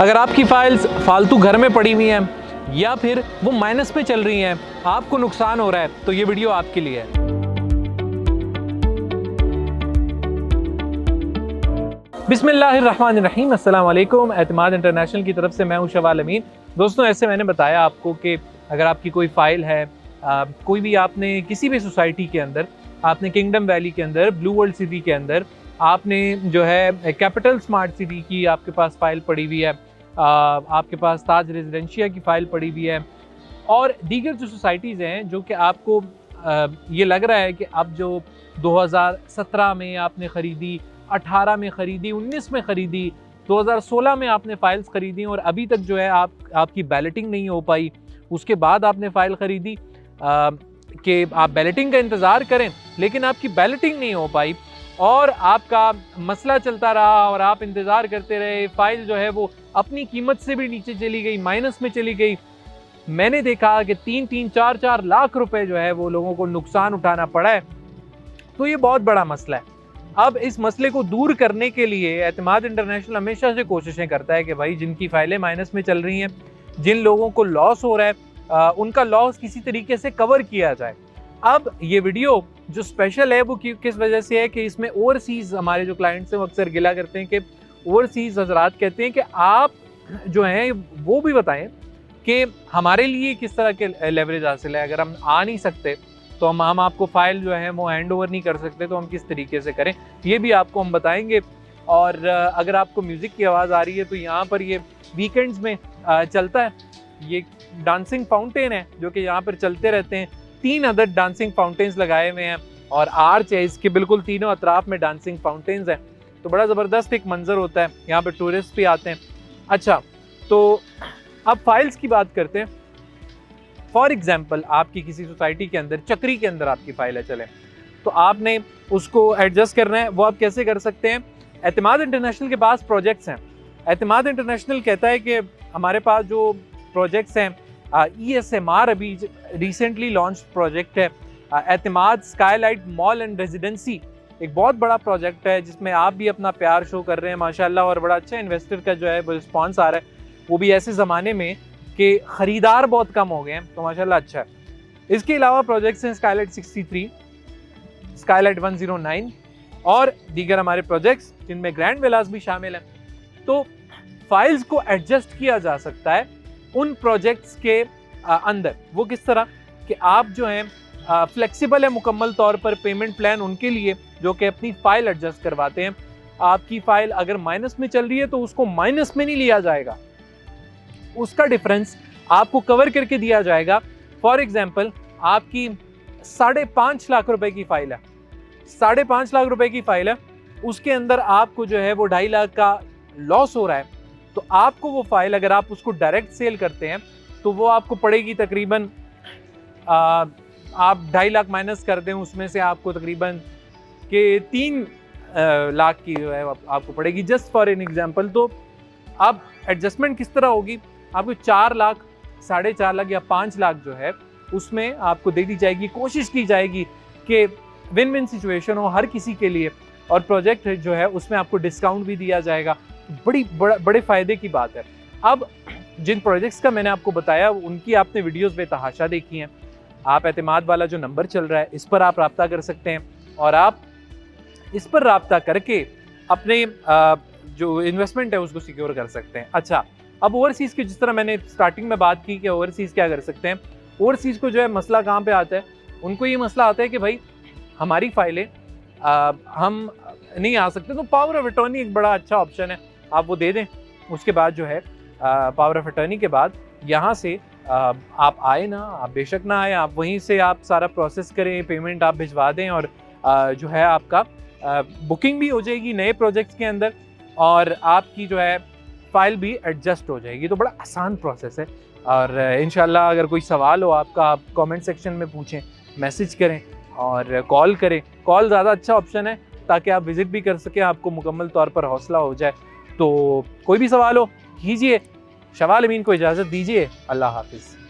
अगर आपकी फाइल्स फालतू घर में पड़ी हुई हैं या फिर वो माइनस पे चल रही हैं, आपको नुकसान हो रहा है, तो ये वीडियो आपके लिए है। बिस्मिल्लाहिर्रहमानिर्रहीम, अस्सलाम वालेकुम। एतमाद इंटरनेशनल की तरफ से मैं हूं शवाल अमीन। दोस्तों, ऐसे मैंने बताया आपको कि अगर आपकी कोई फ़ाइल है, कोई भी आपने किसी भी सोसाइटी के अंदर, आपने किंगडम वैली के अंदर, ब्लू वर्ल्ड सिटी के अंदर, आपने जो है कैपिटल स्मार्ट सिटी की आपके पास फ़ाइल पड़ी हुई है, आपके पास ताज रेजिडेंशिया की फ़ाइल पड़ी हुई है और दीगर जो सोसाइटीज़ हैं जो कि आपको ये लग रहा है कि अब जो 2017 में आपने ख़रीदी, 18 में ख़रीदी, 19 में ख़रीदी, 2016 में आपने फ़ाइल्स ख़रीदी और अभी तक जो है आपकी बैलेटिंग नहीं हो पाई। उसके बाद आपने फ़ाइल ख़रीदी कि आप बैलेटिंग का इंतज़ार करें, लेकिन आपकी बैलेटिंग नहीं हो पाई और आपका मसला चलता रहा और आप इंतज़ार करते रहे। फ़ाइल जो है वो अपनी कीमत से भी नीचे चली गई, माइनस में चली गई। मैंने देखा कि 3-3, 4-4 लाख रुपए जो है वो लोगों को नुकसान उठाना पड़ा है। तो ये बहुत बड़ा मसला है। अब इस मसले को दूर करने के लिए एतमाद इंटरनेशनल हमेशा से कोशिशें करता है कि भाई जिनकी फ़ाइलें माइनस में चल रही हैं, जिन लोगों को लॉस हो रहा है, उनका लॉस किसी तरीके से कवर किया जाए। अब ये वीडियो जो स्पेशल है वो किस वजह से है कि इसमें ओवरसीज़ हमारे जो क्लाइंट्स हैं वो अक्सर गिला करते हैं कि ओवरसीज़ हजरात कहते हैं कि आप जो हैं वो भी बताएं कि हमारे लिए किस तरह के लेवरेज हासिल है। अगर हम आ नहीं सकते तो हम आपको फ़ाइल जो है वो हैंड ओवर नहीं कर सकते, तो हम किस तरीके से करें, ये भी आपको हम बताएंगे। और अगर आपको म्यूज़िक की आवाज़ आ रही है तो यहाँ पर ये वीकेंड्स में चलता है, ये डांसिंग फाउंटेन है जो कि यहाँ पर चलते रहते हैं। 3 अदद डांसिंग फाउंटेन्स लगाए हुए हैं और आर्च है इसके बिल्कुल तीनों अतराफ में डांसिंग फाउंटेन्स हैं। तो बड़ा ज़बरदस्त एक मंजर होता है, यहाँ पे टूरिस्ट भी आते हैं। अच्छा, तो अब फाइल्स की बात करते हैं। फॉर एग्जांपल, आपकी किसी सोसाइटी के अंदर, चक्री के अंदर आपकी फाइल है, चले तो आपने उसको एडजस्ट करना है। वो आप कैसे कर सकते हैं? एतमाद इंटरनेशनल के पास प्रोजेक्ट्स हैं। एतमाद इंटरनेशनल कहता है कि हमारे पास जो प्रोजेक्ट्स हैं, ESMR अभी रिसेंटली लॉन्च प्रोजेक्ट है, एतमाद स्काईलाइट मॉल एंड रेजिडेंसी, एक बहुत बड़ा प्रोजेक्ट है जिसमें आप भी अपना प्यार शो कर रहे हैं माशाल्लाह, और बड़ा अच्छा इन्वेस्टर का जो है वो रिस्पॉन्स आ रहा है, वो भी ऐसे ज़माने में कि ख़रीदार बहुत कम हो गए हैं, तो माशाल्लाह अच्छा है। इसके अलावा प्रोजेक्ट्स हैं स्काईलाइट 63, स्काईलाइट 109 और दीगर हमारे प्रोजेक्ट्स जिनमें ग्रैंड विलास भी शामिल हैं। तो फाइल्स को एडजस्ट किया जा सकता है उन प्रोजेक्ट्स के अंदर। वो किस तरह कि आप जो हैं फ्लेक्सिबल है मुकम्मल तौर पर। पेमेंट प्लान उनके लिए जो कि अपनी फ़ाइल एडजस्ट करवाते हैं। आपकी फ़ाइल अगर माइनस में चल रही है तो उसको माइनस में नहीं लिया जाएगा, उसका डिफरेंस आपको कवर करके दिया जाएगा। फॉर एग्जांपल, आपकी 5.5 लाख रुपए की फ़ाइल है, 5.5 लाख रुपए की फ़ाइल है, उसके अंदर आपको जो है वो 2.5 लाख का लॉस हो रहा है, तो आपको वो फ़ाइल अगर आप उसको डायरेक्ट सेल करते हैं तो वो आपको पड़ेगी तकरीबन, आप 2.5 लाख माइनस कर दें उसमें से आपको तकरीबन के 3 लाख की जो है आपको पड़ेगी, जस्ट फॉर एन एग्जांपल। तो अब एडजस्टमेंट किस तरह होगी? आपको 4 लाख, 4.5 लाख या 5 लाख जो है उसमें आपको दे दी जाएगी। कोशिश की जाएगी कि विन विन सिचुएशन हो हर किसी के लिए, और प्रोजेक्ट जो है उसमें आपको डिस्काउंट भी दिया जाएगा। बड़े फ़ायदे की बात है। अब जिन प्रोजेक्ट्स का मैंने आपको बताया उनकी आपने वीडियोस बेतहाशा देखी हैं। आप एतमाद वाला जो नंबर चल रहा है इस पर आप रब्ता कर सकते हैं और आप इस पर रब्ता करके अपने जो इन्वेस्टमेंट है उसको सिक्योर कर सकते हैं। अच्छा, अब ओवरसीज़ की जिस तरह मैंने स्टार्टिंग में बात की कि ओवरसीज़ क्या कर सकते हैं, ओवरसीज़ को जो है मसला कहाँ पे आता है? उनको ये मसला आता है कि भाई हमारी फ़ाइलें हम नहीं आ सकते, तो पावर ऑफ अटॉर्नी एक बड़ा अच्छा ऑप्शन है, आप वो दे दें। उसके बाद जो है पावर ऑफ अटॉर्नी के बाद यहाँ से आप आए ना, आप बेशक ना आए, आप वहीं से आप सारा प्रोसेस करें, पेमेंट आप भिजवा दें और जो है आपका बुकिंग भी हो जाएगी नए प्रोजेक्ट्स के अंदर और आपकी जो है फ़ाइल भी एडजस्ट हो जाएगी। तो बड़ा आसान प्रोसेस है और इंशाल्लाह अगर कोई सवाल हो आपका, आप कमेंट सेक्शन में पूछें, मैसेज करें और कॉल करें। कॉल ज़्यादा अच्छा ऑप्शन है ताकि आप विज़िट भी कर सकें, आपको मुकम्मल तौर पर हौसला हो जाए। तो कोई भी सवाल हो कीजिए। शवाल अमीन को इजाज़त दीजिए। अल्लाह हाफ़िज़।